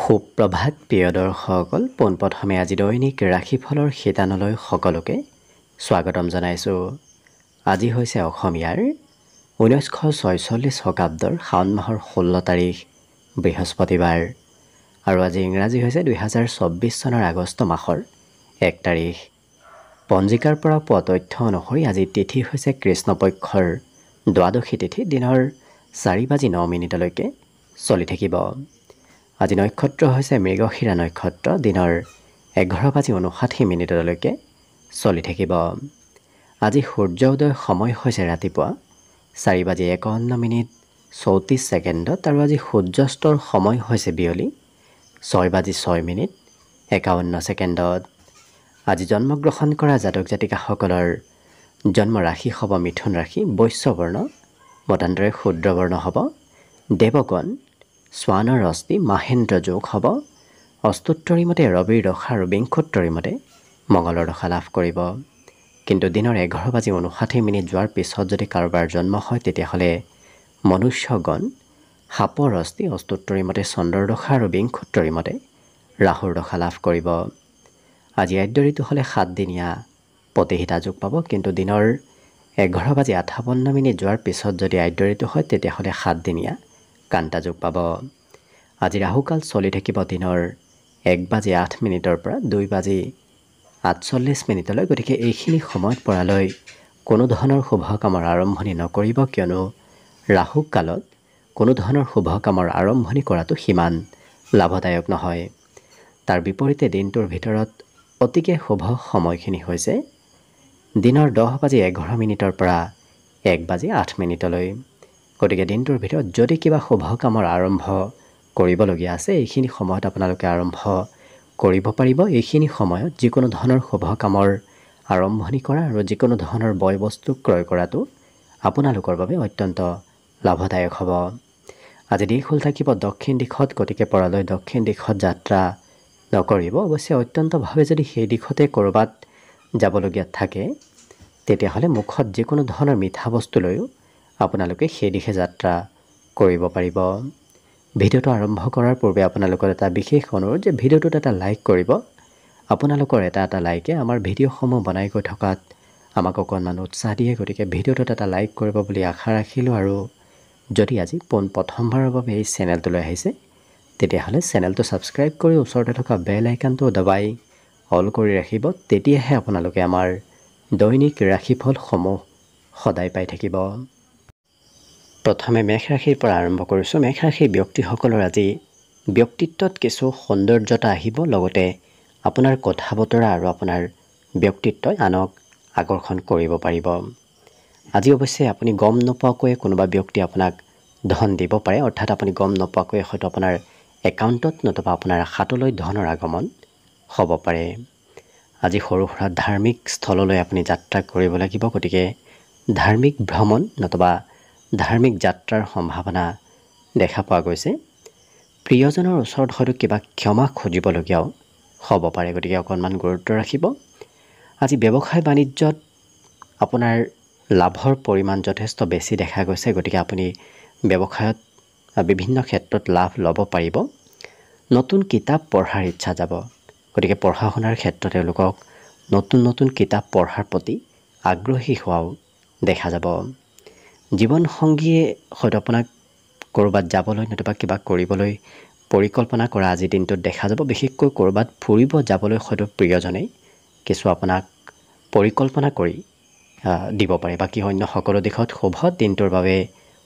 সুপ্ৰভাত প্ৰিয় দৰ্শকসকল, পোনপ্ৰথমে আজি দৈনিক ৰাশিফলৰ শিতানলৈ সকলোকে স্বাগতম জনাইছোঁ। আজি হৈছে অসমীয়াৰ 1946 শকাব্দৰ শাওণ মাহৰ 16 তাৰিখ বৃহস্পতিবাৰ আৰু আজি ইংৰাজী হৈছে 2024 চনৰ আগষ্ট মাহৰ 1 তাৰিখ। পঞ্জিকাৰ পৰা পোৱা তথ্য অনুসৰি আজি তিথি হৈছে কৃষ্ণপক্ষৰ দ্বাদশী তিথি, দিনৰ 4:09 চলি থাকিব। আজি নক্ষত্ৰ হৈছে মৃগশিৰা নক্ষত্ৰ, দিনৰ 11:59 চলি থাকিব। আজি সূৰ্য উদয় সময় হৈছে ৰাতিপুৱা 4:51:34 আৰু আজি সূৰ্যাস্তৰ সময় হৈছে বিয়লি 6:06:51। আজি জন্মগ্ৰহণ কৰা জাতক জাতিকাসকলৰ জন্ম ৰাশি হ'ব মিথুন ৰাশি, বৈশ্য বৰ্ণ, মতান্তৰে শূদ্ৰ বৰ্ণ হ'ব, দেৱগণ স্বানৰ অস্থি মাহেন্দ্ৰ যোগ হ'ব, অষ্টোত্তৰী মতে ৰবিৰ দশা আৰু বিংশোত্তৰী মতে মঙলৰ দশা লাভ কৰিব। কিন্তু দিনৰ 11:59 যোৱাৰ পিছত যদি কাৰোবাৰ জন্ম হয় তেতিয়াহ'লে মনুষ্যগণ সাপৰ অস্থি, অষ্টোত্তৰী মতে চন্দ্ৰৰ দশা আৰু বিংশোত্তৰী মতে ৰাহুৰ দশা লাভ কৰিব। আজি আদ্য ঋতু হ'লে 7 দিনীয়া প্ৰতিহিতা যোগ পাব, কিন্তু দিনৰ 11:58 যোৱাৰ পিছত যদি আদ্য ঋতু হয় তেতিয়াহ'লে 7 দিনীয়া কান্তা যোগ পাব। আজি ৰাহুকাল চলি থাকিব দিনৰ 1:08 পৰা 2:48। গতিকে এইখিনি সময়ত পৰালৈ কোনো ধৰণৰ শুভ কামৰ আৰম্ভণি নকৰিব, কিয়নো ৰাহুকালত কোনো ধৰণৰ শুভ কামৰ আৰম্ভণি কৰাটো সিমান লাভদায়ক নহয়। তাৰ বিপৰীতে দিনটোৰ ভিতৰত অতিকে শুভ সময়খিনি হৈছে দিনৰ 10:11 পৰা 1:08। গতিকে দিনটোৰ ভিতৰত যদি কিবা শুভ কামৰ আৰম্ভ কৰিবলগীয়া আছে এইখিনি সময়ত আপোনালোকে আৰম্ভ কৰিব পাৰিব। এইখিনি সময়ত যিকোনো ধৰণৰ শুভ কামৰ আৰম্ভণি কৰা আৰু যিকোনো ধৰণৰ বয় বস্তু ক্ৰয় কৰাটো আপোনালোকৰ বাবে অত্যন্ত লাভদায়ক হ'ব। আজি দিশ হ'ল থাকিব দক্ষিণ দিশত, গতিকে পৰালৈ দক্ষিণ দিশত যাত্ৰা নকৰিব। অৱশ্যে অত্যন্তভাৱে যদি সেই দিশতে ক'ৰবাত যাবলগীয়া থাকে তেতিয়াহ'লে মুখত যিকোনো ধৰণৰ মিঠা বস্তু লৈও আপোনালোকে সেই দিশে যাত্ৰা কৰিব পাৰিব। ভিডিঅ'টো আৰম্ভ কৰাৰ পূৰ্বে আপোনালোকৰ এটা বিশেষ অনুৰোধ যে ভিডিঅ'টোত এটা লাইক কৰিব। আপোনালোকৰ এটা লাইকে আমাৰ ভিডিঅ'সমূহ বনাই গৈ থকাত আমাক অকণমান উৎসাহ দিয়ে, গতিকে ভিডিঅ'টোত এটা লাইক কৰিব বুলি আশা ৰাখিলোঁ। আৰু যদি আজি প্ৰথমবাৰৰ বাবে এই চেনেলটোলৈ আহিছে তেতিয়াহ'লে চেনেলটো ছাবস্ক্ৰাইব কৰি ওচৰতে থকা বেল আইকনটো দবাই অল কৰি ৰাখিব, তেতিয়াহে আপোনালোকে আমাৰ দৈনিক ৰাশিফলসমূহ সদায় পাই থাকিব। প্ৰথমে মেষ ৰাশিৰ পৰা আৰম্ভ কৰিছোঁ। মেষ ৰাশিৰ ব্যক্তিসকলৰ আজি ব্যক্তিত্বত কিছু সৌন্দৰ্যতা আহিব, লগতে আপোনাৰ কথা বতৰা আৰু আপোনাৰ ব্যক্তিত্বই আনক আকৰ্ষণ কৰিব পাৰিব। আজি অৱশ্যে আপুনি গম নোপোৱাকৈয়ে কোনোবা ব্যক্তি আপোনাক ধন দিব পাৰে, অৰ্থাৎ আপুনি গম নোপোৱাকৈয়ে হয়তো আপোনাৰ একাউণ্টত নতুবা আপোনাৰ হাতলৈ ধনৰ আগমন হ'ব পাৰে। আজি সৰু সুৰা ধাৰ্মিক স্থললৈ আপুনি যাত্ৰা কৰিব লাগিব, গতিকে ধাৰ্মিক ভ্ৰমণ নতুবা ধাৰ্মিক যাত্ৰাৰ সম্ভাৱনা দেখা পোৱা গৈছে। প্ৰিয়জনৰ ওচৰত হয়তো কিবা ক্ষমা খুজিবলগীয়াও হ'ব পাৰে, গতিকে অকণমান গুৰুত্ব ৰাখিব। আজি ব্যৱসায় বাণিজ্যত আপোনাৰ লাভৰ পৰিমাণ যথেষ্ট বেছি দেখা গৈছে, গতিকে আপুনি ব্যৱসায়ত বিভিন্ন ক্ষেত্ৰত লাভ ল'ব পাৰিব। নতুন কিতাপ পঢ়াৰ ইচ্ছা যাব, গতিকে পঢ়া শুনাৰ ক্ষেত্ৰত তেওঁলোকক নতুন নতুন কিতাপ পঢ়াৰ প্ৰতি আগ্ৰহী হোৱাও দেখা যাব। জীৱনসংগীয়ে হয়তো আপোনাক ক'ৰবাত যাবলৈ নতুবা কিবা কৰিবলৈ পৰিকল্পনা কৰা আজিৰ দিনটোত দেখা যাব। বিশেষকৈ ক'ৰবাত ফুৰিব যাবলৈ হয়তো প্ৰিয়জনে কিছু আপোনাক পৰিকল্পনা কৰি দিব পাৰে। বাকী অন্য সকলো দিশত শুভ। দিনটোৰ বাবে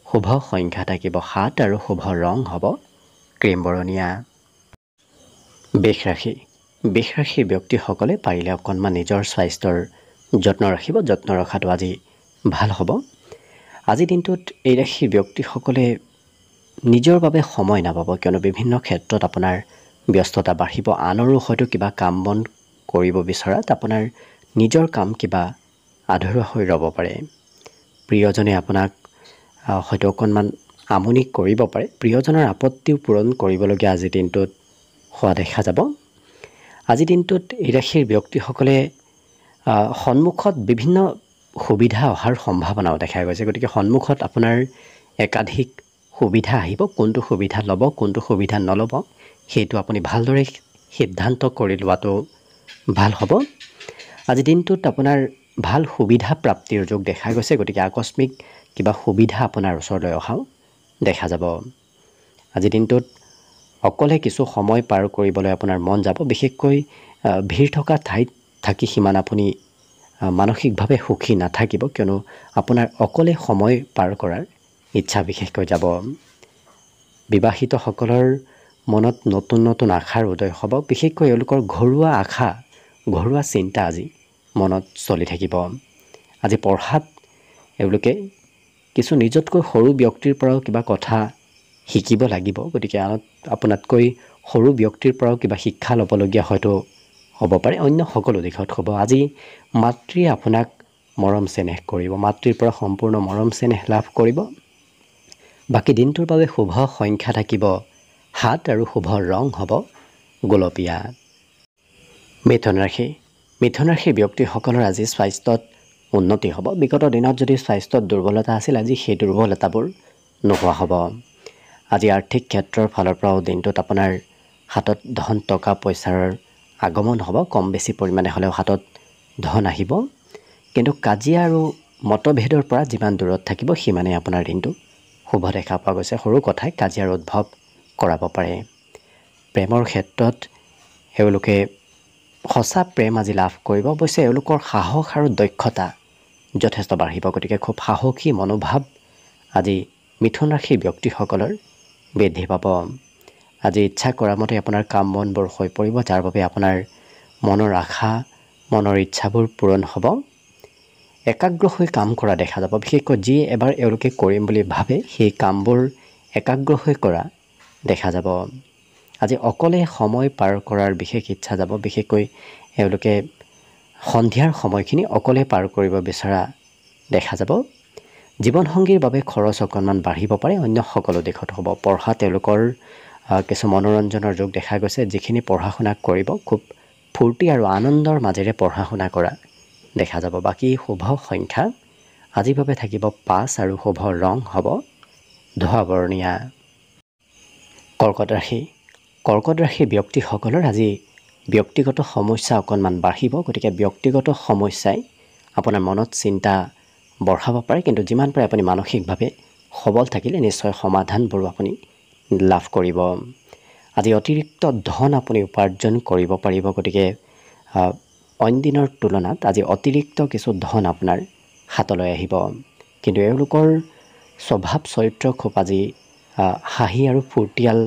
শুভ সংখ্যা থাকিব 7 আৰু শুভ ৰং হ'ব ক্ৰীম বৰণীয়া। বৃষ ৰাশিৰ ব্যক্তিসকলে পাৰিলে অকণমান নিজৰ স্বাস্থ্যৰ যত্ন ৰাখিব। যত্ন ৰখাটো আজি ভাল হ'ব। আজিৰ দিনটোত এই ৰাশিৰ ব্যক্তিসকলে নিজৰ বাবে সময় নাপাব, কিয়নো বিভিন্ন ক্ষেত্ৰত আপোনাৰ ব্যস্ততা বাঢ়িব। আনৰো হয়তো কিবা কাম বন কৰিব বিচৰাত আপোনাৰ নিজৰ কাম কিবা আধৰুৱা হৈ ৰ'ব পাৰে। প্ৰিয়জনে আপোনাক হয়তো অকণমান আমনি কৰিব পাৰে। প্ৰিয়জনৰ আপত্তিও পূৰণ কৰিবলগীয়া আজিৰ দিনটোত হোৱা দেখা যাব। আজিৰ দিনটোত এই ৰাশিৰ ব্যক্তিসকলে সন্মুখত বিভিন্ন সুবিধা অহাৰ সম্ভাৱনাও দেখা গৈছে, গতিকে সন্মুখত আপোনাৰ একাধিক সুবিধা আহিব। কোনটো সুবিধা ল'ব কোনটো সুবিধা নল'ব সেইটো আপুনি ভালদৰে সিদ্ধান্ত কৰি লোৱাটো ভাল হ'ব। আজি দিনটোত আপোনাৰ ভাল সুবিধা প্ৰাপ্তিৰ যোগ দেখা গৈছে, গতিকে আকস্মিক কিবা সুবিধা আপোনাৰ ওচৰলৈ অহাও দেখা যাব। আজি দিনটোত অকলে কিছু সময় পাৰ কৰিবলৈ আপোনাৰ মন যাব। বিশেষকৈ ভিৰ থকা ঠাইত থাকি সিমান আপুনি মানসিকভাৱে সুখী নাথাকিব, কিয়নো আপোনাৰ অকলে সময় পাৰ কৰাৰ ইচ্ছা বিশেষকৈ যাব। বিবাহিতসকলৰ মনত নতুন নতুন আশাৰ উদয় হ'ব। বিশেষকৈ এওঁলোকৰ ঘৰুৱা আশা, ঘৰুৱা চিন্তা আজি মনত চলি থাকিব। আজি পঢ়াত এওঁলোকে কিছু নিজতকৈ সৰু ব্যক্তিৰ পৰাও কিবা কথা শিকিব লাগিব। গতিকে আপোনাতকৈ সৰু ব্যক্তিৰ পৰাও কিবা শিক্ষা ল'বলগীয়া হয়তো হ'ব পাৰে। অন্য সকলো দিশত হ'ব। আজি মাতৃয়ে আপোনাক মৰম চেনেহ কৰিব, মাতৃৰ পৰা সম্পূৰ্ণ মৰম চেনেহ লাভ কৰিব। বাকী দিনটোৰ বাবে শুভ সংখ্যা থাকিব 7 আৰু শুভ ৰং হ'ব গোলপীয়া। মিথুন ৰাশি। মিথুন ৰাশিৰ ব্যক্তিসকলৰ আজি স্বাস্থ্যত উন্নতি হ'ব। বিগত দিনত যদি স্বাস্থ্যত দুৰ্বলতা আছিল, আজি সেই দুৰ্বলতাবোৰ নোহোৱা হ'ব। আজি আৰ্থিক ক্ষেত্ৰৰ ফালৰ পৰাও দিনটোত আপোনাৰ হাতত ধন টকা পইচাৰ আগমন হ'ব। কম বেছি পৰিমাণে হ'লেও হাতত ধন আহিব। কিন্তু কাজিয়া আৰু মতভেদৰ পৰা যিমান দূৰত থাকিব সিমানেই আপোনাৰ দিনটো শুভ দেখা পোৱা গৈছে। সৰু কথাই কাজিয়াৰ উদ্ভৱ কৰাব পাৰে। প্ৰেমৰ ক্ষেত্ৰত এওঁলোকে সঁচা প্ৰেম আজি লাভ কৰিব। অৱশ্যে এওঁলোকৰ সাহস আৰু দক্ষতা যথেষ্ট বাঢ়িব। গতিকে খুব সাহসী মনোভাৱ আজি মিথুন ৰাশিৰ ব্যক্তিসকলৰ বৃদ্ধি পাব। আজি ইচ্ছা কৰা মতে আপোনাৰ কাম বনবোৰ হৈ পৰিব, যাৰ বাবে আপোনাৰ মনৰ আশা, মনৰ ইচ্ছাবোৰ পূৰণ হ'ব। একাগ্ৰ হৈ কাম কৰা দেখা যাব। বিশেষকৈ যি এবাৰ এওঁলোকে কৰিম বুলি ভাবে সেই কামবোৰ একাগ্ৰ হৈ কৰা দেখা যাব। আজি অকলে সময় পাৰ কৰাৰ বিশেষ ইচ্ছা যাব। বিশেষকৈ এওঁলোকে সন্ধিয়াৰ সময়খিনি অকলে পাৰ কৰিব বিচৰা দেখা যাব। জীৱনসংগীৰ বাবে খৰচ অকণমান বাঢ়িব পাৰে। অন্য সকলো দিশত হ'ব। পঢ়া তেওঁলোকৰ কিছু মনোৰঞ্জনৰ যোগ দেখা গৈছে। যিখিনি পঢ়া শুনা কৰিব খুব ফূৰ্তি আৰু আনন্দৰ মাজেৰে পঢ়া শুনা কৰা দেখা যাব। বাকী শুভ সংখ্যা আজিৰ বাবে থাকিব 5 আৰু শুভ ৰং হ'ব ধোঁৱা বৰণীয়া। কৰ্কট ৰাশি। কৰ্কট ৰাশিৰ ব্যক্তিসকলৰ আজি ব্যক্তিগত সমস্যা অকণমান বাঢ়িব। গতিকে ব্যক্তিগত সমস্যাই আপোনাৰ মনত চিন্তা বঢ়াব পাৰে, কিন্তু যিমান পাৰে আপুনি মানসিকভাৱে সবল থাকিলে নিশ্চয় সমাধানবোৰ আপুনি লাভ কৰিব। আজি অতিৰিক্ত ধন আপুনি উপাৰ্জন কৰিব পাৰিব। গতিকে অইন দিনৰ তুলনাত আজি অতিৰিক্ত কিছু ধন আপোনাৰ হাতলৈ আহিব। কিন্তু এওঁলোকৰ স্বভাৱ চৰিত্ৰ খুব আজি হাঁহি আৰু ফূৰ্তিয়াল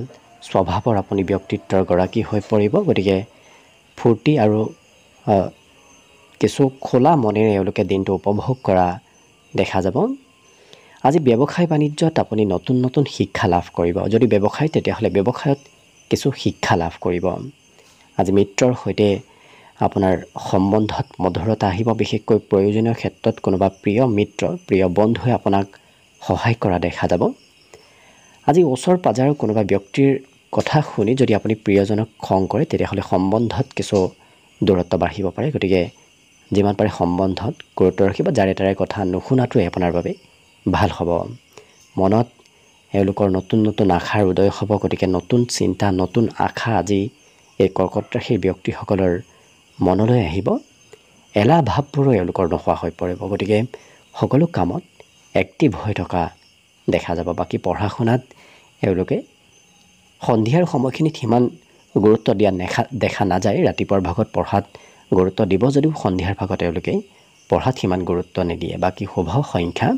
স্বভাৱৰ আপুনি ব্যক্তিত্বৰ গৰাকী হৈ পৰিব। গতিকে ফূৰ্তি আৰু কিছু খোলা মনেৰে এওঁলোকে দিনটো উপভোগ কৰা দেখা যাব। আজি ব্যৱসায় বাণিজ্যত আপুনি নতুন নতুন শিক্ষা লাভ কৰিব। যদি ব্যৱসায়, তেতিয়াহ'লে ব্যৱসায়ত কিছু শিক্ষা লাভ কৰিব। আজি মিত্ৰৰ সৈতে আপোনাৰ সম্বন্ধত মধুৰতা আহিব। বিশেষকৈ প্ৰয়োজনীয় ক্ষেত্ৰত কোনোবা প্ৰিয় মিত্ৰ, প্ৰিয় বন্ধুৱে আপোনাক সহায় কৰা দেখা যাব। আজি ওচৰ পাজৰৰ কোনোবা ব্যক্তিৰ কথা শুনি যদি আপুনি প্ৰিয়জনক খং কৰে, তেতিয়াহ'লে সম্বন্ধত কিছু দূৰত্ব বাঢ়িব পাৰে। গতিকে যিমান পাৰে সম্বন্ধত গুৰুত্ব ৰাখিব। যাৰে তাৰে কথা নুশুনাটোৱে আপোনাৰ বাবে ভাল হ'ব। মনত এওঁলোকৰ নতুন নতুন আশাৰ উদয় হ'ব। গতিকে নতুন চিন্তা, নতুন আশা আজি এই কৰ্কট ৰাশিৰ ব্যক্তিসকলৰ মনলৈ আহিব। এলাহ ভাৱবোৰো এওঁলোকৰ নোহোৱা হৈ পৰিব। গতিকে সকলো কামত এক্টিভ হৈ থকা দেখা যাব। বাকী পঢ়া শুনাত এওঁলোকে সন্ধিয়াৰ সময়খিনিত সিমান গুৰুত্ব দিয়া দেখা নাযায়। ৰাতিপুৱাৰ ভাগত পঢ়াত গুৰুত্ব দিব যদিও সন্ধিয়াৰ ভাগত এওঁলোকে পঢ়াত সিমান গুৰুত্ব নিদিয়ে। বাকী শুভ সংখ্যা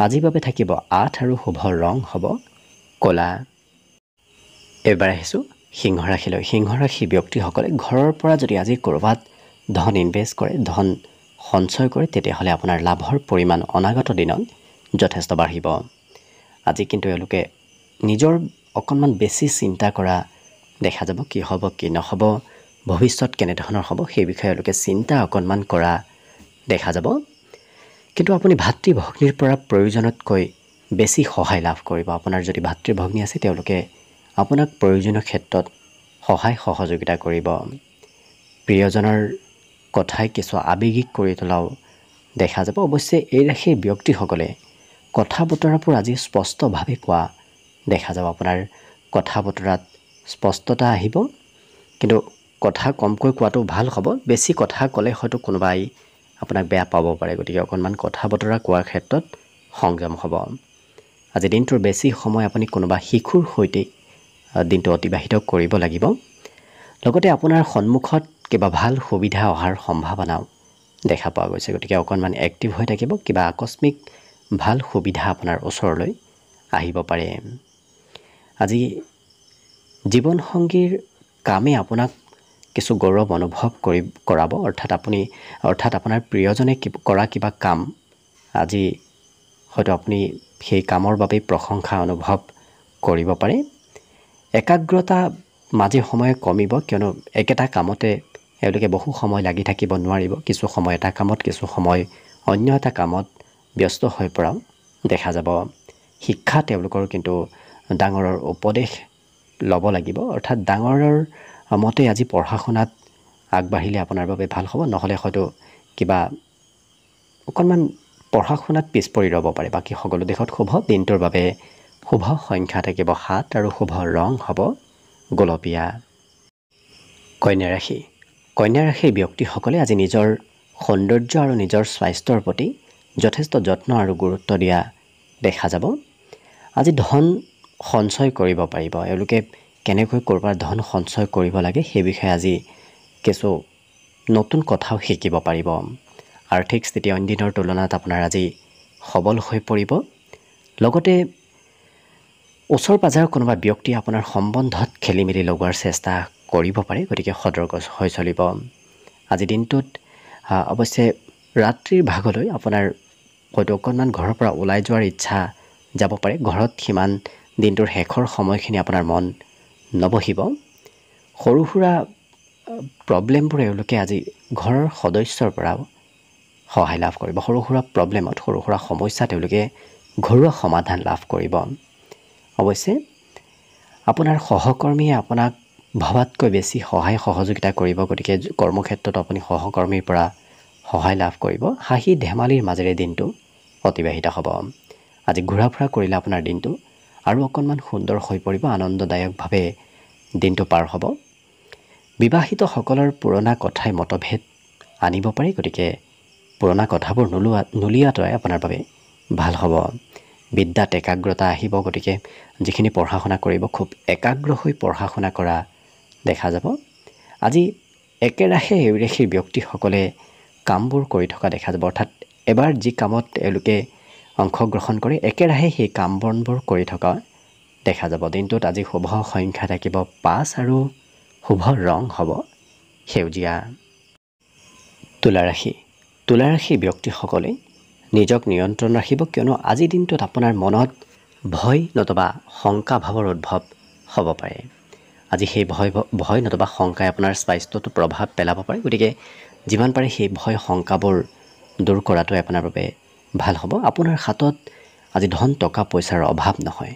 আজিৰ বাবে থাকিব 8 আৰু শুভ ৰং হ'ব ক'লা। এইবাৰ আহিছোঁ সিংহ ৰাশিলৈ। সিংহ ৰাশি ব্যক্তিসকলে ঘৰৰ পৰা যদি আজি ক'ৰবাত ধন ইনভেষ্ট কৰে, ধন সঞ্চয় কৰে, তেতিয়াহ'লে আপোনাৰ লাভৰ পৰিমাণ অনাগত দিনত যথেষ্ট বাঢ়িব। আজি কিন্তু এওঁলোকে নিজৰ অকণমান বেছি চিন্তা কৰা দেখা যাব। কি হ'ব, কি নহ'ব, ভৱিষ্যত কেনেধৰণৰ হ'ব, সেই বিষয়ে এওঁলোকে চিন্তা অকণমান কৰা দেখা যাব। কিন্তু আপুনি ভাতৃ ভগ্নীৰ পৰা প্ৰয়োজনতকৈ বেছি সহায় লাভ কৰিব। আপোনাৰ যদি ভাতৃ ভগ্নী আছে, তেওঁলোকে আপোনাক প্ৰয়োজনীয় ক্ষেত্ৰত সহায় সহযোগিতা কৰিব। প্ৰিয়জনৰ কথাই কিছু আৱেগিক কৰি তোলাও দেখা যাব। অৱশ্যে এই ৰাশিৰ ব্যক্তিসকলে কথা বতৰাবোৰ আজি স্পষ্টভাৱে কোৱা দেখা যাব। আপোনাৰ কথা বতৰাত স্পষ্টতা আহিব, কিন্তু কথা কমকৈ কোৱাটো ভাল হ'ব। বেছি কথা ক'লে হয়তো কোনোবাই আপোনাক বেয়া পাব পাৰে, গতিকে অকণমান কথা বতৰা কোৱাৰ ক্ষেত্ৰত সংযম হ'ব। আজি দিনটোৰ বেছি সময় আপুনি কোনোবা শিশুৰ সৈতে দিনটো অতিবাহিত কৰিব লাগিব। লগতে আপোনাৰ সন্মুখত কিবা ভাল সুবিধা অহাৰ সম্ভাৱনাও দেখা পোৱা গৈছে, গতিকে অকণমান এক্টিভ হৈ থাকিব। কিবা আকস্মিক ভাল সুবিধা আপোনাৰ ওচৰলৈ আহিব পাৰে। আজি জীৱনসংগীৰ কামে আপোনাক কিছু গৌৰৱ অনুভৱ কৰাব, অৰ্থাৎ আপোনাৰ প্ৰিয়জনে কৰা কিবা কাম আজি হয়তো আপুনি সেই কামৰ বাবে প্ৰশংসা অনুভৱ কৰিব পাৰে। একাগ্ৰতা মাজে সময়ে কমিব, কিয়নো একেটা কামতে এওঁলোকে বহু সময় লাগি থাকিব নোৱাৰিব। কিছু সময় এটা কামত, কিছু সময় অন্য এটা কামত ব্যস্ত হৈ পৰাও দেখা যাব। শিক্ষা তেওঁলোকৰ কিন্তু ডাঙৰৰ উপদেশ ল'ব লাগিব, অৰ্থাৎ ডাঙৰৰ মতে আজি পঢ়া শুনাত আগবাঢ়িলে আপোনাৰ বাবে ভাল হ'ব। নহ'লে হয়তো কিবা অকণমান পঢ়া শুনাত পিছ পৰি ৰ'ব পাৰে। বাকী সকলো দিশত শুভ। দিনটোৰ বাবে শুভ সংখ্যা থাকিব 7 আৰু শুভ ৰং হ'ব গোলপীয়া। কন্যা ৰাশি। কন্যা ৰাশিৰ ব্যক্তিসকলে আজি নিজৰ সৌন্দৰ্য আৰু নিজৰ স্বাস্থ্যৰ প্ৰতি যথেষ্ট যত্ন আৰু গুৰুত্ব দিয়া দেখা যাব। আজি ধন সঞ্চয় কৰিব পাৰিব। এওঁলোকে কেনেকৈ ক'ৰবাৰ ধন সঞ্চয় কৰিব লাগে সেই বিষয়ে আজি কিছু নতুন কথাও শিকিব পাৰিব। আৰ্থিক স্থিতি অইন দিনৰ তুলনাত আপোনাৰ আজি সবল হৈ পৰিব। লগতে ওচৰ পাজৰৰ কোনোবা ব্যক্তি আপোনাৰ সম্বন্ধত খেলি মেলি লগোৱাৰ চেষ্টা কৰিব পাৰে, গতিকে সতৰ্ক হৈ চলিব। আজি দিনটোত অৱশ্যে ৰাত্ৰিৰ ভাগলৈ আপোনাৰ হয়তো অকণমান ঘৰৰ পৰা ওলাই যোৱাৰ ইচ্ছা যাব পাৰে। ঘৰত সিমান দিনটোৰ শেষৰ সময়খিনি আপোনাৰ মন নবহিব। সৰু সুৰা প্ৰব্লেমবোৰ এওঁলোকে আজি ঘৰৰ সদস্যৰ পৰাও সহায় লাভ কৰিব। সৰু সুৰা প্ৰব্লেমত, সৰু সুৰা সমস্যা তেওঁলোকে ঘৰুৱা সমাধান লাভ কৰিব। অৱশ্যে আপোনাৰ সহকৰ্মীয়ে আপোনাক ভবাতকৈ বেছি সহায় সহযোগিতা কৰিব, গতিকে কৰ্মক্ষেত্ৰত আপুনি সহকৰ্মীৰ পৰা সহায় লাভ কৰিব। হাঁহি ধেমালিৰ মাজেৰে দিনটো অতিবাহিত হ'ব। আজি ঘূৰা ফুৰা কৰিলে আপোনাৰ দিনটো আৰু অকণমান সুন্দৰ হৈ পৰিব, আনন্দদায়কভাৱে দিনটো পাৰ হ'ব। বিবাহিতসকলৰ পুৰণা কথাই মতভেদ আনিব পাৰি, গতিকে পুৰণা কথাবোৰ নুলিয়াটোৱে আপোনাৰ বাবে ভাল হ'ব। বিদ্যাত একাগ্ৰতা আহিব, গতিকে যিখিনি পঢ়া শুনা কৰিব খুব একাগ্ৰ হৈ পঢ়া শুনা কৰা দেখা যাব। আজি একেৰাহে এওঁৰাশিৰ ব্যক্তিসকলে কামবোৰ কৰি থকা দেখা যাব, অৰ্থাৎ এবাৰ যি কামত এওঁলোকে অংশগ্ৰহণ কৰে একেৰাহে সেই কাম বনবোৰ কৰি থকা দেখা যাব। দিনটোত আজি শুভ সংখ্যা থাকিব 5 আৰু শুভ ৰং হ'ব সেউজীয়া। তুলা ৰাশি। তুলা ৰাশিৰ ব্যক্তিসকলে নিজক নিয়ন্ত্ৰণ ৰাখিব, কিয়নো আজিৰ দিনটোত আপোনাৰ মনত ভয় নতুবা শংকা ভাৱৰ উদ্ভৱ হ'ব পাৰে। আজি সেই ভয় নতুবা শংকাই আপোনাৰ স্বাস্থ্যত প্ৰভাৱ পেলাব পাৰে, গতিকে যিমান পাৰে সেই ভয় শংকাবোৰ দূৰ কৰাটোৱে আপোনাৰ বাবে ভাল হ'ব। আপোনাৰ হাতত আজি ধন টকা পইচাৰ অভাৱ নহয়,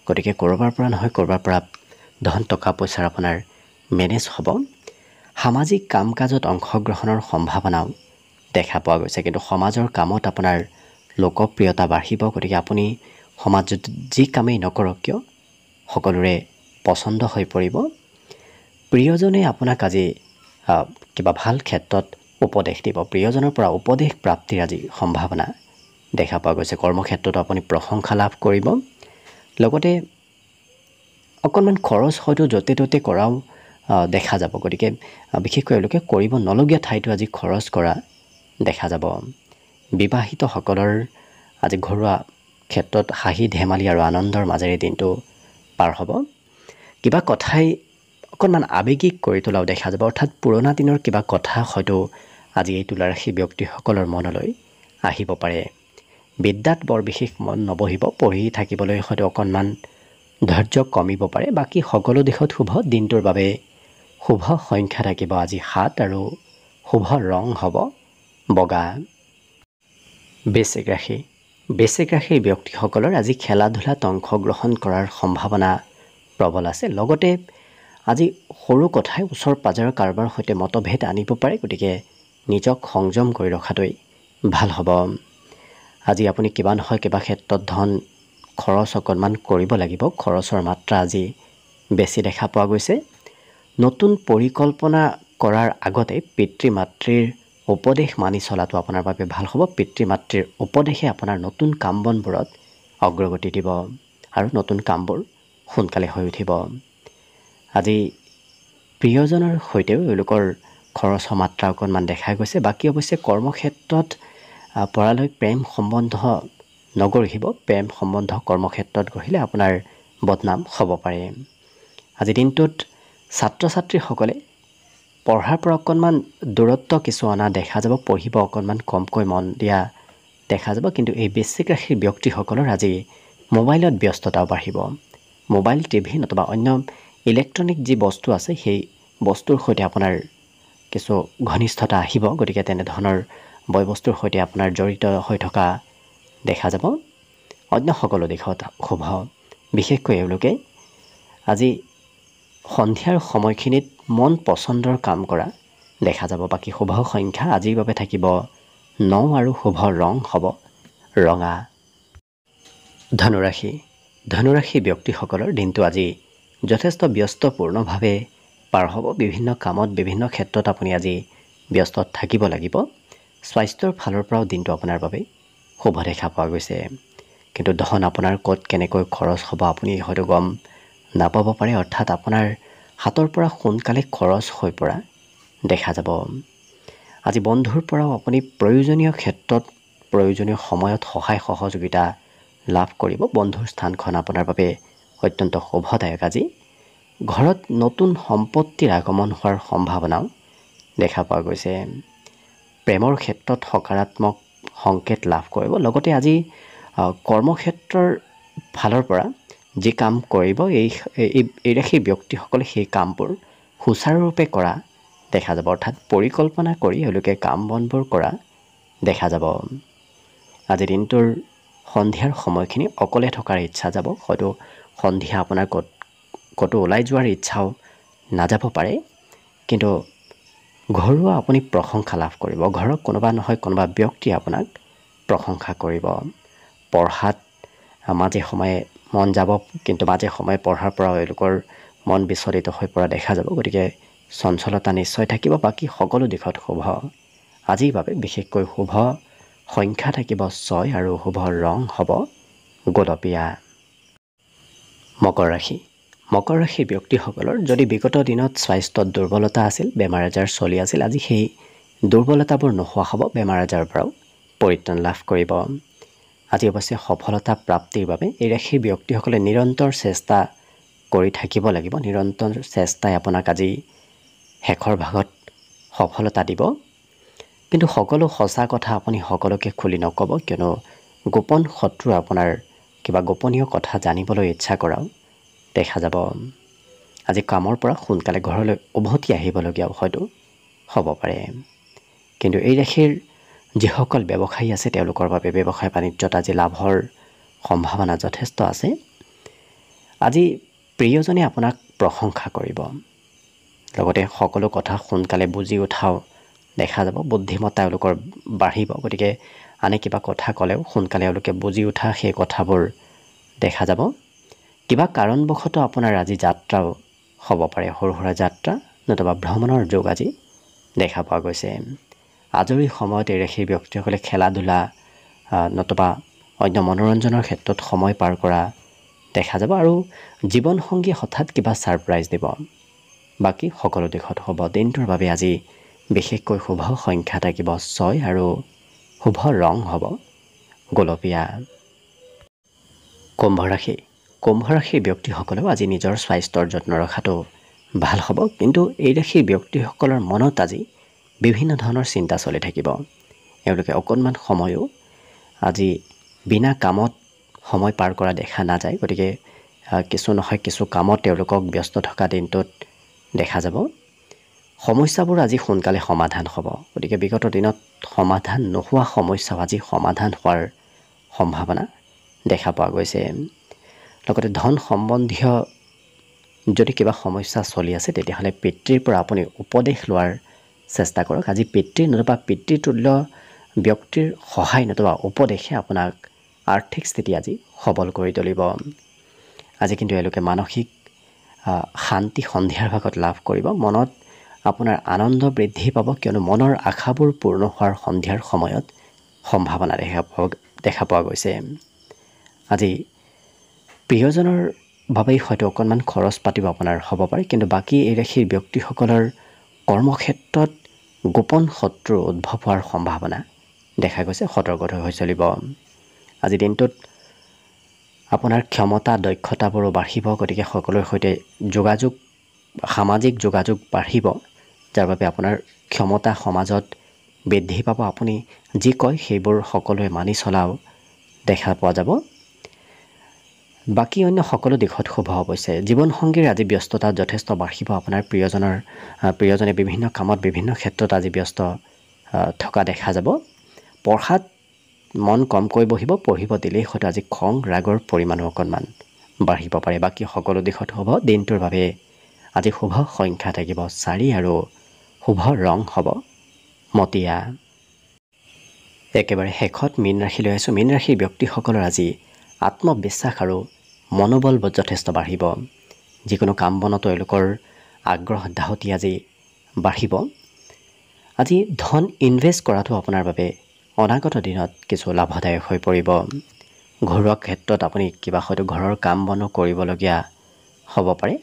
গতিকে ক'ৰবাৰ পৰা নহয় ক'ৰবাৰ পৰা ধন টকা পইচাৰ আপোনাৰ মেনেজ হ'ব। সামাজিক কাম কাজত অংশগ্ৰহণৰ সম্ভাৱনাও দেখা পোৱা গৈছে, কিন্তু সমাজৰ কামত আপোনাৰ লোকপ্ৰিয়তা বাঢ়িব, গতিকে আপুনি সমাজত যি কামেই নকৰক কিয় সকলোৰে পচন্দ হৈ পৰিব। প্ৰিয়জনে আপোনাক আজি কিবা ভাল ক্ষেত্ৰত উপদেশ দিব। প্ৰিয়জনৰ পৰা উপদেশ প্ৰাপ্তিৰ আজি সম্ভাৱনা দেখা পোৱা গৈছে। কৰ্মক্ষেত্ৰত আপুনি প্ৰশংসা লাভ কৰিব। লগতে অকণমান খৰচ হয়তো য'তে ত'তে কৰাও দেখা যাব, গতিকে বিশেষকৈ এওঁলোকে কৰিব নলগীয়া ঠাইতো আজি খৰচ কৰা দেখা যাব। বিবাহিতসকলৰ আজি ঘৰুৱা ক্ষেত্ৰত হাঁহি ধেমালি আৰু আনন্দৰ মাজেৰে দিনটো পাৰ হ'ব। কিবা কথাই অকণমান আৱেগিক কৰি তোলাও দেখা যাব, অৰ্থাৎ পুৰণা দিনৰ কিবা কথা হয়তো আজি এই তুলা ৰাশি ব্যক্তিসকলৰ মনলৈ আহিব পাৰে। বিদ্যাত বৰ বিশেষ মন নবহিব, পঢ়ি থাকিবলৈ হয়তো অকণমান ধৈৰ্য কমিব পাৰে। বাকী সকলো দিশত শুভ। দিনটোৰ বাবে শুভ সংখ্যা থাকিব আজি 7 আৰু শুভ ৰং হ'ব বগা। বৃশ্চিক ৰাশি। বৃশ্চিক ৰাশিৰ ব্যক্তিসকলৰ আজি খেলা ধূলাত অংশগ্ৰহণ কৰাৰ সম্ভাৱনা প্ৰবল আছে। লগতে আজি সৰু কথাই ওচৰ পাজৰৰ কাৰোবাৰ সৈতে মতভেদ আনিব পাৰে, গতিকে নিজক সংযম কৰি ৰখাটোৱেই ভাল হ'ব। আজি আপুনি কিবা নহয় কিবা ক্ষেত্ৰত ধন খৰচ অকণমান কৰিব লাগিব। খৰচৰ মাত্ৰা আজি বেছি দেখা পোৱা গৈছে। নতুন পৰিকল্পনা কৰাৰ আগতে পিতৃ মাতৃৰ উপদেশ মানি চলাটো আপোনাৰ বাবে ভাল হ'ব। পিতৃ মাতৃৰ উপদেশে আপোনাৰ নতুন কাম বনবোৰত অগ্ৰগতি দিব আৰু নতুন কামবোৰ সোনকালে হৈ উঠিব। আজি প্ৰিয়জনৰ সৈতেও এওঁলোকৰ খৰচৰ মাত্ৰা অকণমান দেখা গৈছে। বাকী অৱশ্যে কৰ্মক্ষেত্ৰত পৰালৈ প্ৰেম সম্বন্ধ নগঢ়িব। প্ৰেম সম্বন্ধ কৰ্মক্ষেত্ৰত গঢ়িলে আপোনাৰ বদনাম হ'ব পাৰে। আজিৰ দিনটোত ছাত্ৰ ছাত্ৰীসকলে পঢ়াৰ পৰা অকণমান দূৰত্ব কিছু অনা দেখা যাব। পঢ়িব অকণমান কমকৈ মন দিয়া দেখা যাব। কিন্তু এই বৃশ্চিক ৰাশিৰ ব্যক্তিসকলৰ আজি মোবাইলত ব্যস্ততাও বাঢ়িব। মোবাইল টিভি নতুবা অন্য ইলেক্ট্ৰনিক যি বস্তু আছে সেই বস্তুৰ সৈতে আপোনাৰ কিছু ঘনিষ্ঠতা আহিব। গতিকে তেনেধৰণৰ বয়বস্তুৰ সৈতে আপোনাৰ জড়িত হৈ থকা দেখা যাব। অন্য সকলো দিশত শুভ। বিশেষকৈ এওঁলোকে আজি সন্ধিয়াৰ সময়খিনিত মন পচন্দৰ কাম কৰা দেখা যাব। বাকী শুভ সংখ্যা আজিৰ বাবে থাকিব 9 আৰু শুভ ৰং হ'ব ৰঙা। ধনুৰাশি। ধনুৰাশি ব্যক্তিসকলৰ দিনটো আজি যথেষ্ট ব্যস্তপূৰ্ণভাৱে পাৰ হ'ব। বিভিন্ন কামত বিভিন্ন ক্ষেত্ৰত আপুনি আজি ব্যস্ত থাকিব লাগিব। স্বাস্থ্যৰ ফালৰ পৰাও দিনটো আপোনাৰ বাবে শুভ দেখা পোৱা গৈছে। কিন্তু ধন আপোনাৰ ক'ত কেনেকৈ খৰচ হ'ব আপুনি হয়তো গম নাপাব পাৰে। অৰ্থাৎ আপোনাৰ হাতৰ পৰা সোনকালে খৰচ হৈ পৰা দেখা যাব। আজি বন্ধুৰ পৰাও আপুনি প্ৰয়োজনীয় ক্ষেত্ৰত প্ৰয়োজনীয় সময়ত সহায় সহযোগিতা লাভ কৰিব। বন্ধুৰ স্থানখন আপোনাৰ বাবে অত্যন্ত শুভদায়ক। আজি ঘৰত নতুন সম্পত্তিৰ আগমন হোৱাৰ সম্ভাৱনাও দেখা পোৱা গৈছে। প্ৰেমৰ ক্ষেত্ৰত সকাৰাত্মক সংকেত লাভ কৰিব। লগতে আজি কৰ্মক্ষেত্ৰৰ ফালৰ পৰা যি কাম কৰিব এই ৰাশিৰ ব্যক্তিসকলে সেই কামবোৰ সুচাৰুৰূপে কৰা দেখা যাব। অৰ্থাৎ পৰিকল্পনা কৰি এওঁলোকে কাম বনবোৰ কৰা দেখা যাব। আজি দিনটোৰ সন্ধিয়াৰ সময়খিনি অকলে থকাৰ ইচ্ছা যাব। হয়তো সন্ধিয়া আপোনাৰ ক'তো ওলাই যোৱাৰ ইচ্ছাও নাযাব পাৰে। কিন্তু ঘৰুৱা আপুনি প্ৰশংসা লাভ কৰিব। ঘৰত কোনোবা নহয় কোনোবা ব্যক্তিয়ে আপোনাক প্ৰশংসা কৰিব। পঢ়াত মাজে সময়ে মন যাব, কিন্তু মাজে সময়ে পঢ়াৰ পৰাও এওঁলোকৰ মন বিচলিত হৈ পৰা দেখা যাব। গতিকে চঞ্চলতা নিশ্চয় থাকিব। বাকী সকলো দিশত শুভ। আজিৰ বাবে বিশেষকৈ শুভ সংখ্যা থাকিব 6 আৰু শুভ ৰং হ'ব গোলপীয়া। মকৰ ৰাশি। মকৰ ৰাশিৰ ব্যক্তিসকলৰ যদি বিগত দিনত স্বাস্থ্যত দুৰ্বলতা আছিল, বেমাৰ আজাৰ চলি আছিল, আজি সেই দুৰ্বলতাবোৰ নোহোৱা হ'ব। বেমাৰ আজাৰৰ পৰাও পৰিত্ৰাণ লাভ কৰিব। আজি অৱশ্যে সফলতা প্ৰাপ্তিৰ বাবে এই ৰাশিৰ ব্যক্তিসকলে নিৰন্তৰ চেষ্টা কৰি থাকিব লাগিব। নিৰন্তৰ চেষ্টাই আপোনাক আজি শেষৰ ভাগত সফলতা দিব। কিন্তু সকলো সঁচা কথা আপুনি সকলোকে খুলি নক'ব, কিয়নো গোপন শত্ৰু আপোনাৰ কিবা গোপনীয় কথা জানিবলৈ ইচ্ছা কৰাও দেখা যাব। আজি কামৰ পৰা সোনকালে ঘৰলৈ উভতি আহিবলগীয়াও হয়তো হ'ব পাৰে। কিন্তু এই ৰাশিৰ যিসকল ব্যৱসায়ী আছে তেওঁলোকৰ বাবে ব্যৱসায় বাণিজ্যত আজি লাভৰ সম্ভাৱনা যথেষ্ট আছে। আজি প্ৰিয়জনে আপোনাক প্ৰশংসা কৰিব। লগতে সকলো কথা সোনকালে বুজি উঠাও দেখা যাব। বুদ্ধিমত্তা এওঁলোকৰ বাঢ়িব। গতিকে আনে কিবা কথা ক'লেও সোনকালে এওঁলোকে বুজি উঠা সেই কথাবোৰ দেখা যাব। কিবা কাৰণবশতঃ আপোনাৰ আজি যাত্ৰাও হ'ব পাৰে। সৰু সুৰা যাত্ৰা নতুবা ভ্ৰমণৰ যোগ আজি দেখা পোৱা গৈছে। আজৰি সময়ত এই ৰাশিৰ ব্যক্তিসকলে খেলা ধূলা নতুবা অন্য মনোৰঞ্জনৰ ক্ষেত্ৰত সময় পাৰ কৰা দেখা যাব। আৰু জীৱনসংগী হঠাৎ কিবা ছাৰপ্ৰাইজ দিব। বাকী সকলো দিশত হ'ব। দিনটোৰ বাবে আজি বিশেষকৈ শুভ সংখ্যা থাকিব 6 আৰু শুভ ৰং হ'ব গোলপীয়া। কুম্ভ ৰাশি। কুম্ভ ৰাশিৰ ব্যক্তিসকলেও আজি নিজৰ স্বাস্থ্যৰ যত্ন ৰখাটো ভাল হ'ব। কিন্তু এই ৰাশিৰ ব্যক্তিসকলৰ মনত আজি বিভিন্ন ধৰণৰ চিন্তা চলি থাকিব। এওঁলোকে অকণমান সময়ো আজি বিনা কামত সময় পাৰ কৰা দেখা নাযায়। গতিকে কিছু নহয় কিছু কামত তেওঁলোকক ব্যস্ত থকা দিনটোত দেখা যাব। সমস্যাবোৰ আজি সোনকালে সমাধান হ'ব। গতিকে বিগত দিনত সমাধান নোহোৱা সমস্যাও আজি সমাধান হোৱাৰ সম্ভাৱনা দেখা পোৱা গৈছে। লগতে ধন সম্বন্ধীয় যদি কিবা সমস্যা চলি আছে তেতিয়াহ'লে পিতৃৰ পৰা আপুনি উপদেশ লোৱাৰ চেষ্টা কৰক। আজি পিতৃ নতুবা পিতৃতুল্য ব্যক্তিৰ সহায় নতুবা উপদেশে আপোনাক আৰ্থিক স্থিতি আজি সবল কৰি তুলিব। আজি কিন্তু এওঁলোকে মানসিক শান্তি সন্ধিয়াৰ ভাগত লাভ কৰিব। মনত আপোনাৰ আনন্দ বৃদ্ধি পাব, কিয়নো মনৰ আশাবোৰ পূৰ্ণ হোৱাৰ সন্ধিয়াৰ সময়ত সম্ভাৱনা দেখা পোৱা গৈছে। আজি প্ৰিয়জনৰ বাবেই হয়তো অকণমান খৰচ পাতিও আপোনাৰ হ'ব পাৰে, কিন্তু বাকী এই ৰাশিৰ ব্যক্তিসকলৰ কৰ্মক্ষেত্ৰত গোপন শত্ৰু উদ্ভৱ হোৱাৰ সম্ভাৱনা দেখা গৈছে। সতৰ্ক হৈ চলিব। আজি দিনটোত আপোনাৰ ক্ষমতা দক্ষতাবোৰো বাঢ়িব, গতিকে সকলোৰে সৈতে সামাজিক যোগাযোগ বাঢ়িব, যাৰ বাবে আপোনাৰ ক্ষমতা সমাজত বৃদ্ধি পাব। আপুনি যি কয় সেইবোৰ সকলোৱে মানি চলাও দেখা পোৱা যাব। বাকী অন্য সকলো দিশত শুভ অৱশ্যে। জীৱনসংগীৰ আজি ব্যস্ততা যথেষ্ট বাঢ়িব। আপোনাৰ প্ৰিয়জনে বিভিন্ন কামত বিভিন্ন ক্ষেত্ৰত আজি ব্যস্ত থকা দেখা যাব। পঢ়াত মন কমকৈ পঢ়িব দিলেই হয়তো আজি খং ৰাগৰ পৰিমাণো অকণমান বাঢ়িব পাৰে। বাকী সকলো দিশত হ'ব। দিনটোৰ বাবে আজি শুভ সংখ্যা থাকিব 4 আৰু শুভ ৰং হ'ব মটীয়া। একেবাৰে শেষত মীন ৰাশিলৈ আছোঁ। মীন ৰাশিৰ ব্যক্তিসকলৰ আজি আত্মবিশ্বাস আৰু মনোবল যথেষ্ট বাঢ়িব। যিকোনো কাম বনতো এওঁলোকৰ আগ্ৰহ ধাউতি আজি বাঢ়িব। আজি ধন ইনভেষ্ট কৰাটো আপোনাৰ বাবে অনাগত দিনত কিছু লাভদায়ক হৈ পৰিব। ঘৰুৱা ক্ষেত্ৰত আপুনি কিবা হয়তো ঘৰৰ কাম বনো কৰিবলগীয়া হ'ব পাৰে।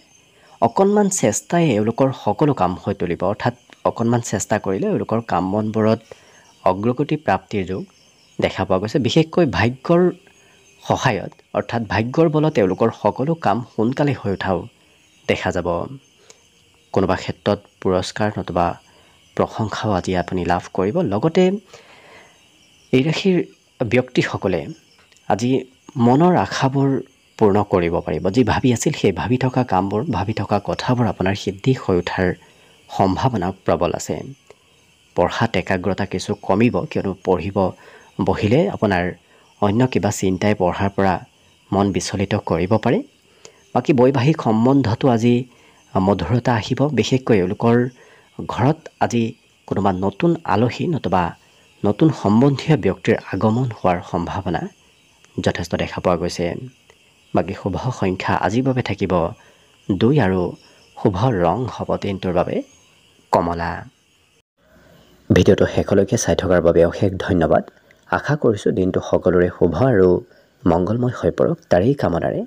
অকণমান চেষ্টাই এওঁলোকৰ সকলো কাম হৈ তুলিব। অৰ্থাৎ অকণমান চেষ্টা কৰিলে এওঁলোকৰ কাম বনবোৰত অগ্ৰগতি প্ৰাপ্তিৰ যোগ দেখা পোৱা গৈছে। বিশেষকৈ ভাগ্যৰ সহায়ত অৰ্থাৎ ভাগ্যৰ বলত তেওঁলোকৰ সকলো কাম সোনকালে হৈ উঠাও দেখা যাব। কোনোবা ক্ষেত্ৰত পুৰস্কাৰ নতুবা প্ৰশংসাও আজি আপুনি লাভ কৰিব। লগতে এই ৰাশিৰ ব্যক্তিসকলে আজি মনৰ আশাবোৰ পূৰ্ণ কৰিব পাৰিব। যি ভাবি আছিল সেই ভাবি থকা কামবোৰ, ভাবি থকা কথাবোৰ আপোনাৰ সিদ্ধি হৈ উঠাৰ সম্ভাৱনা প্ৰবল আছে। পঢ়াত একাগ্ৰতা কিছু কমিব, কিয়নো পঢ়িব বহিলে আপোনাৰ অন্য কিবা চিন্তাই পঢ়াৰ পৰা মন বিচলিত কৰিব পাৰে। বাকী বৈবাহিক সম্বন্ধতো আজি মধুৰতা আহিব। বিশেষকৈ এওঁলোকৰ ঘৰত আজি কোনোবা নতুন আলহী নতুবা নতুন সম্বন্ধীয় ব্যক্তিৰ আগমন হোৱাৰ সম্ভাৱনা যথেষ্ট দেখা পোৱা গৈছে। বাকী শুভ সংখ্যা আজিৰ বাবে থাকিব 2 আৰু শুভ ৰং হ'ব দিনটোৰ বাবে কমলা। ভিডিঅ'টো শেষলৈকে চাই থকাৰ বাবে অশেষ ধন্যবাদ। আশা কৰিছোঁ দিনটো সকলোৰে শুভ আৰু মংগলময় হৈ পৰক। তাৰেই কামনাৰে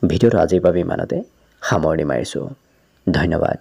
ভিডিঅ'টো আজিৰ বাবে ইমানতে সামৰণি মাৰিছোঁ। ধন্যবাদ।